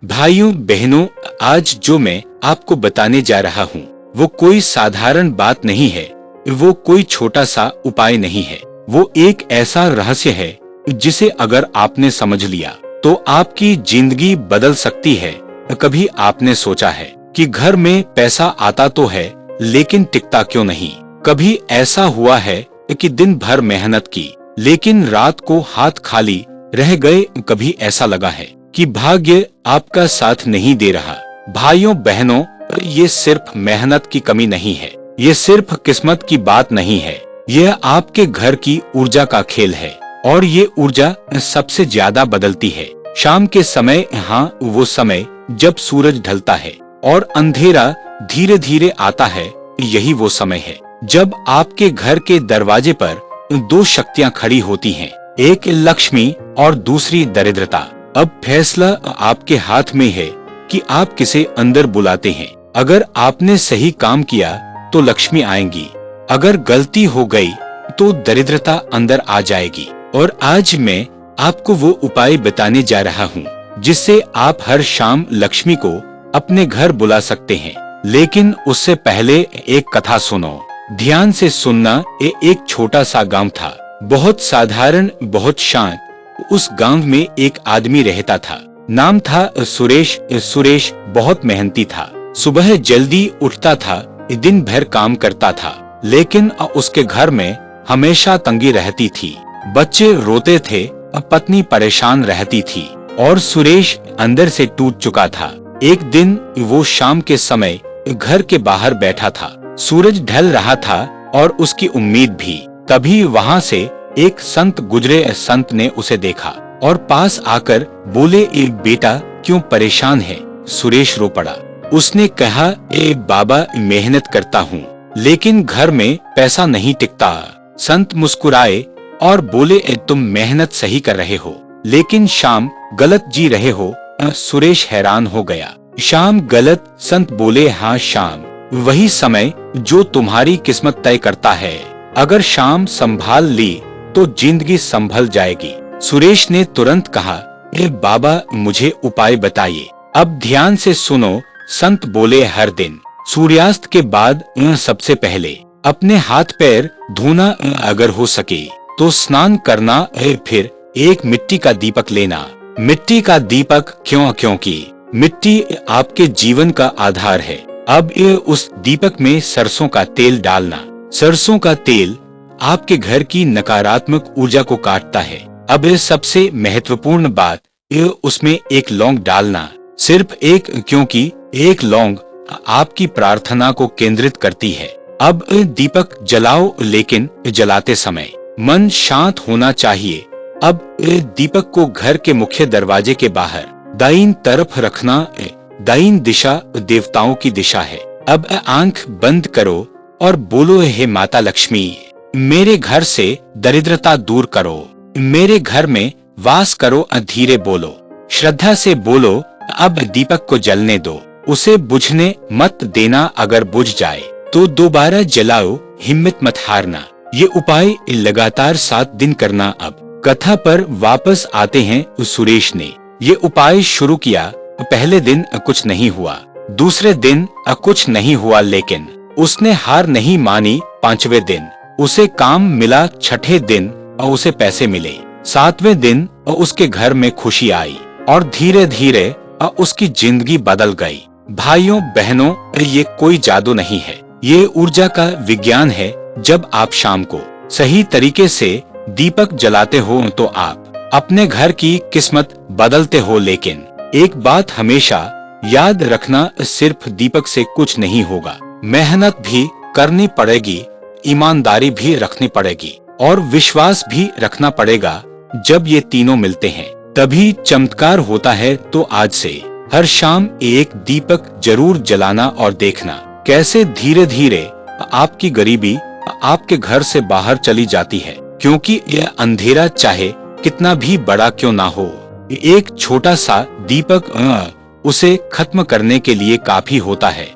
भाइयों बहनों, आज जो मैं आपको बताने जा रहा हूँ वो कोई साधारण बात नहीं है। वो कोई छोटा सा उपाय नहीं है। वो एक ऐसा रहस्य है जिसे अगर आपने समझ लिया तो आपकी जिंदगी बदल सकती है। कभी आपने सोचा है कि घर में पैसा आता तो है लेकिन टिकता क्यों नहीं? कभी ऐसा हुआ है कि दिन भर मेहनत की लेकिन रात को हाथ खाली रह गए? कभी ऐसा लगा है कि भाग्य आपका साथ नहीं दे रहा? भाइयों बहनों, ये सिर्फ मेहनत की कमी नहीं है, ये सिर्फ किस्मत की बात नहीं है, यह आपके घर की ऊर्जा का खेल है। और ये ऊर्जा सबसे ज्यादा बदलती है शाम के समय। हाँ, वो समय जब सूरज ढलता है और अंधेरा धीरे धीरे आता है। यही वो समय है जब आपके घर के दरवाजे पर दो शक्तियाँ खड़ी होती हैं, एक लक्ष्मी और दूसरी दरिद्रता। अब फैसला आपके हाथ में है कि आप किसे अंदर बुलाते हैं। अगर आपने सही काम किया तो लक्ष्मी आएंगी, अगर गलती हो गई तो दरिद्रता अंदर आ जाएगी। और आज मैं आपको वो उपाय बताने जा रहा हूँ जिससे आप हर शाम लक्ष्मी को अपने घर बुला सकते हैं। लेकिन उससे पहले एक कथा सुनो, ध्यान से सुनना। एक छोटा सा गांव था, बहुत साधारण, बहुत शांत। उस गांव में एक आदमी रहता था, नाम था सुरेश। सुरेश बहुत मेहनती था, सुबह जल्दी उठता था, दिन भर काम करता था, लेकिन उसके घर में हमेशा तंगी रहती थी। बच्चे रोते थे, पत्नी परेशान रहती थी और सुरेश अंदर से टूट चुका था। एक दिन वो शाम के समय घर के बाहर बैठा था, सूरज ढल रहा था और उसकी उम्मीद भी। तभी वहाँ से एक संत गुजरे। संत ने उसे देखा और पास आकर बोले, ए बेटा क्यों परेशान है? सुरेश रो पड़ा। उसने कहा, ए बाबा, मेहनत करता हूँ लेकिन घर में पैसा नहीं टिकता। संत मुस्कुराए और बोले, तुम मेहनत सही कर रहे हो लेकिन शाम गलत जी रहे हो। सुरेश हैरान हो गया, शाम गलत? संत बोले, हाँ, शाम वही समय जो तुम्हारी किस्मत तय करता है। अगर शाम संभाल ली तो जिंदगी संभल जाएगी। सुरेश ने तुरंत कहा, बाबा मुझे उपाय बताइए। अब ध्यान से सुनो, संत बोले, हर दिन सूर्यास्त के बाद सबसे पहले अपने हाथ पैर धोना, अगर हो सके तो स्नान करना, फिर एक मिट्टी का दीपक लेना। मिट्टी का दीपक क्यों? क्योंकि मिट्टी आपके जीवन का आधार है। अब उस दीपक में सरसों का तेल डालना। सरसों का तेल आपके घर की नकारात्मक ऊर्जा को काटता है। अब सबसे महत्वपूर्ण बात, उसमें एक लौंग डालना, सिर्फ एक, क्योंकि एक लौंग आपकी प्रार्थना को केंद्रित करती है। अब दीपक जलाओ लेकिन जलाते समय मन शांत होना चाहिए। अब दीपक को घर के मुख्य दरवाजे के बाहर दाईं तरफ रखना। दाईं दिशा देवताओं की दिशा है। अब आंख बंद करो और बोलो, हे माता लक्ष्मी, मेरे घर से दरिद्रता दूर करो, मेरे घर में वास करो। धीरे बोलो, श्रद्धा से बोलो। अब दीपक को जलने दो, उसे बुझने मत देना। अगर बुझ जाए तो दोबारा जलाओ, हिम्मत मत हारना। ये उपाय लगातार 7 दिन करना। अब कथा पर वापस आते हैं। सुरेश ने ये उपाय शुरू किया। पहले दिन कुछ नहीं हुआ, दूसरे दिन कुछ नहीं हुआ, लेकिन उसने हार नहीं मानी। 5वें दिन उसे काम मिला, 6ठे दिन उसे पैसे मिले, 7वें दिन उसके घर में खुशी आई और धीरे धीरे उसकी जिंदगी बदल गई। भाइयों बहनों, ये कोई जादू नहीं है, ये ऊर्जा का विज्ञान है। जब आप शाम को सही तरीके से दीपक जलाते हो तो आप अपने घर की किस्मत बदलते हो। लेकिन एक बात हमेशा याद रखना, सिर्फ दीपक से कुछ नहीं होगा, मेहनत भी करनी पड़ेगी, ईमानदारी भी रखनी पड़ेगी और विश्वास भी रखना पड़ेगा। जब ये तीनों मिलते हैं तभी चमत्कार होता है। तो आज से हर शाम एक दीपक जरूर जलाना और देखना कैसे धीरे धीरे आपकी गरीबी आपके घर से बाहर चली जाती है। क्योंकि यह अंधेरा चाहे कितना भी बड़ा क्यों ना हो, एक छोटा सा दीपक उसे खत्म करने के लिए काफी होता है।